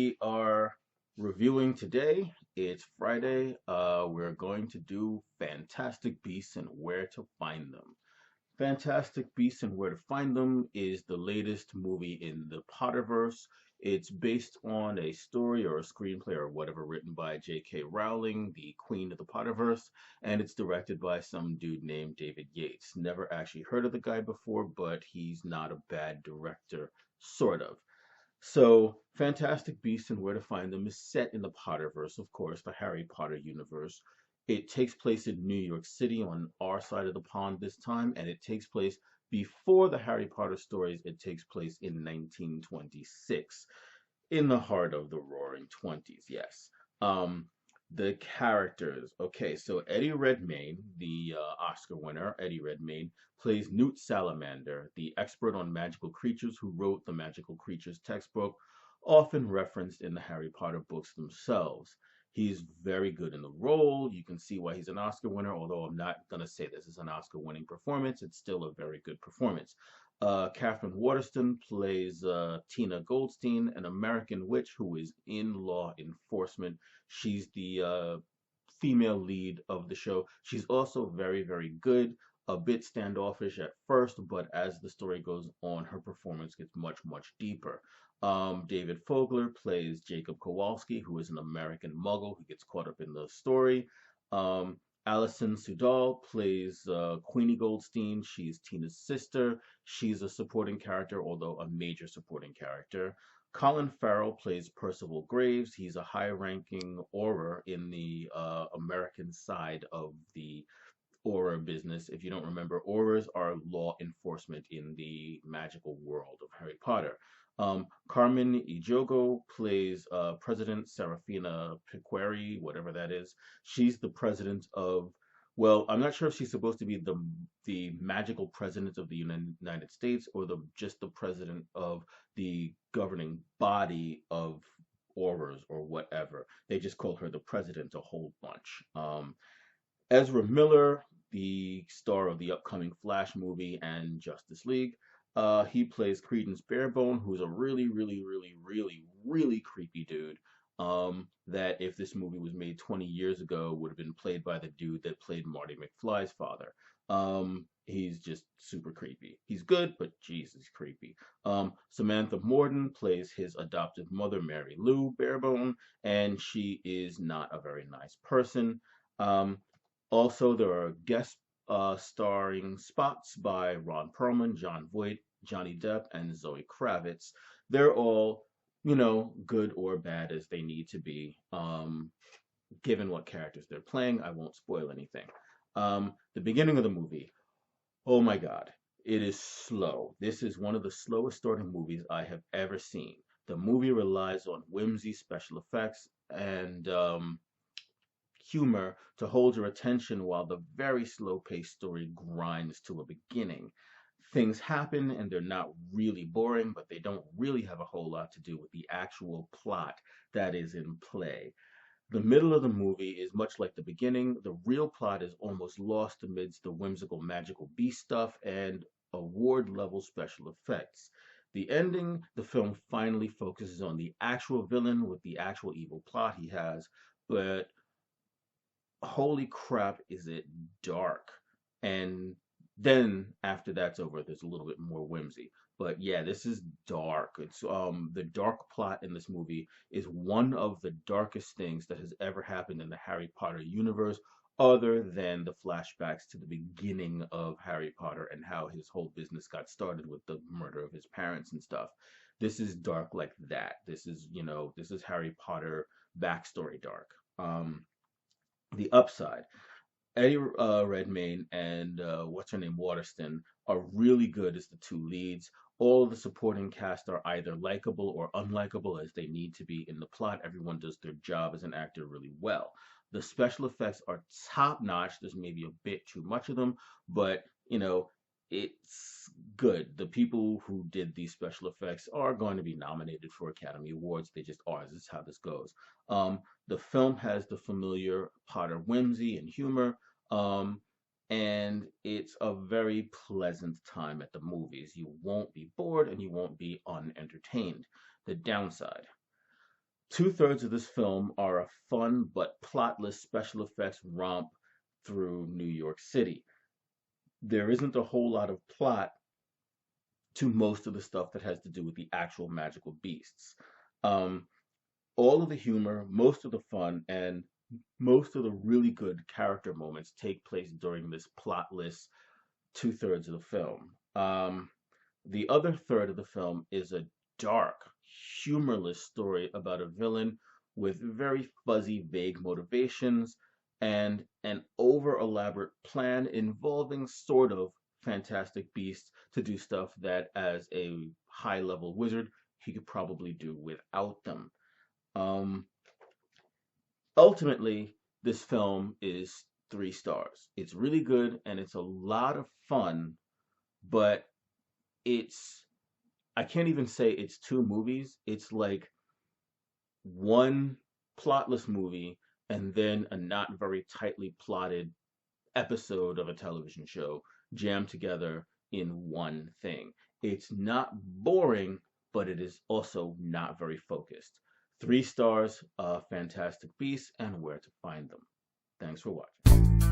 we are reviewing today. It's Friday. We're going to do Fantastic Beasts and Where to Find Them. Fantastic Beasts and Where to Find Them is the latest movie in the Potterverse. It's based on a story or a screenplay or whatever written by J.K. Rowling, the queen of the Potterverse, and it's directed by some dude named David Yates. Never actually heard of the guy before, but he's not a bad director, sort of. So, Fantastic Beasts and Where to Find Them is set in the Potterverse, of course, the Harry Potter universe. It takes place in New York City on our side of the pond this time, and it takes place before the Harry Potter stories. It takes place in 1926, in the heart of the Roaring Twenties, yes. Um, the characters. Okay, so Eddie Redmayne, the Oscar winner, Eddie Redmayne, plays Newt Salamander, the expert on magical creatures who wrote the Magical Creatures textbook, often referenced in the Harry Potter books themselves. He's very good in the role. You can see why he's an Oscar winner, although I'm not going to say this is an Oscar winning performance. It's still a very good performance. Catherine Waterston plays Tina Goldstein, an American witch who is in law enforcement. She's the female lead of the show. She's also very, very good, a bit standoffish at first, but as the story goes on, her performance gets much, much deeper. David Fogler plays Jacob Kowalski, who is an American muggle who gets caught up in the story. Um, Alison Sudol plays Queenie Goldstein. She's Tina's sister. She's a supporting character, although a major supporting character. Colin Farrell plays Percival Graves. He's a high-ranking Auror in the American side of the Auror business. If you don't remember, Aurors are law enforcement in the magical world of Harry Potter. Carmen Ejogo plays President Serafina Pequeri, whatever that is. She's the president of, well, I'm not sure if she's supposed to be the magical president of the United States or the just the president of the governing body of Aurors or whatever. They just call her the president a whole bunch. Ezra Miller, the star of the upcoming Flash movie and Justice League, he plays Credence Barebone, who's a really, really, really, really, really creepy dude. That if this movie was made 20 years ago, would have been played by the dude that played Marty McFly's father. He's just super creepy. He's good, but Jesus, creepy. Samantha Morden plays his adoptive mother, Mary Lou Barebone, and she is not a very nice person. Um, Also, there are guest starring spots by Ron Perlman, Jon Voight, Johnny Depp, and Zoe Kravitz. They're all, good or bad as they need to be, given what characters they're playing. I won't spoil anything. The beginning of the movie, oh my God, it is slow. This is one of the slowest starting movies I have ever seen. The movie relies on whimsy, special effects, and humor to hold your attention while the very slow paced story grinds to a beginning. Things happen and they're not really boring, but they don't really have a whole lot to do with the actual plot that is in play. The middle of the movie is much like the beginning. The real plot is almost lost amidst the whimsical magical beast stuff and award level special effects. The ending, the film finally focuses on the actual villain with the actual evil plot he has, but holy crap, is it dark. And then after that's over, there's a little bit more whimsy. But yeah, this is dark. It's the dark plot in this movie is one of the darkest things that has ever happened in the Harry Potter universe, other than the flashbacks to the beginning of Harry Potter and how his whole business got started with the murder of his parents and stuff. This is dark like that. This is Harry Potter backstory dark. The upside, Eddie Redmayne and what's her name, Waterston, are really good as the two leads. All of the supporting cast are either likable or unlikable as they need to be in the plot. Everyone does their job as an actor really well. The special effects are top notch. There's maybe a bit too much of them, but it's good. The people who did these special effects are going to be nominated for Academy Awards. They just are. This is how this goes. The film has the familiar Potter whimsy and humor. Um, and it's a very pleasant time at the movies. You won't be bored and you won't be unentertained. The downside. 2/3 of this film are a fun but plotless special effects romp through New York City. There isn't a whole lot of plot to most of the stuff that has to do with the actual magical beasts. Um, all of the humor, most of the fun, and most of the really good character moments take place during this plotless 2/3 of the film. The other third of the film is a dark, humorless story about a villain with very fuzzy, vague motivations and an over elaborate plan involving sort of Fantastic Beasts to do stuff that, as a high level wizard, he could probably do without them. Um, Ultimately, this film is 3 stars. It's really good and it's a lot of fun, but it's I can't even say it's two movies. It's like one plotless movie and then a not very tightly plotted episode of a television show jammed together in one thing. It's not boring, but it is also not very focused. 3 stars, Fantastic Beasts and Where to Find Them. Thanks for watching.